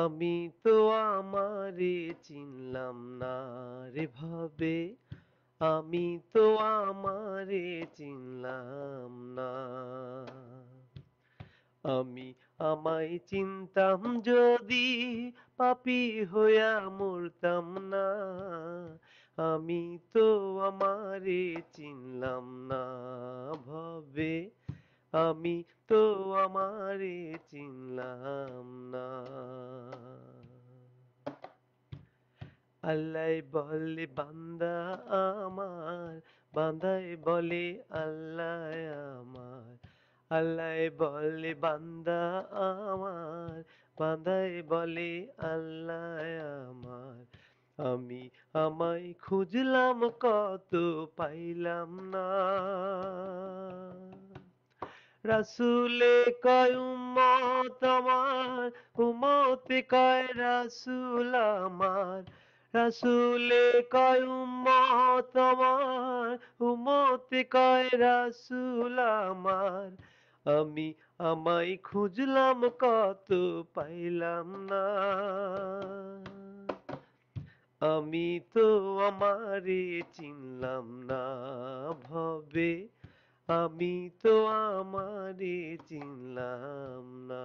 আমি তো আমারে চিনলাম না রে ভাবে, আমি তো আমারে চিনলাম না। আমি আমায় চিনতাম যদি পাপী হইয়া মরতাম না। আমি তো আমারে চিনলাম না ভবে, আমি তো আমারে চিনলাম না। আল্লাহ বলে বান্দা আমার, বান্দায় বলে আল্লাহ আমার। আল্লাহ বলে বান্দা আমার, বান্দায় বলে আল্লাহ আমার। আমি আমায় খুঁজলাম কত পাইলাম না। রাসূলে কয় উম্মত আমার, উম্মতে কয় রাসূল আমার। রাসূলে কয় উম্মত আমার, উম্মতে কয় রাসূল আমার। আমি আমায় খুঁজলাম কত পাইলাম না। আমি তো আমারে চিনলাম না ভবে, আমি তো আমারে চিনলাম না।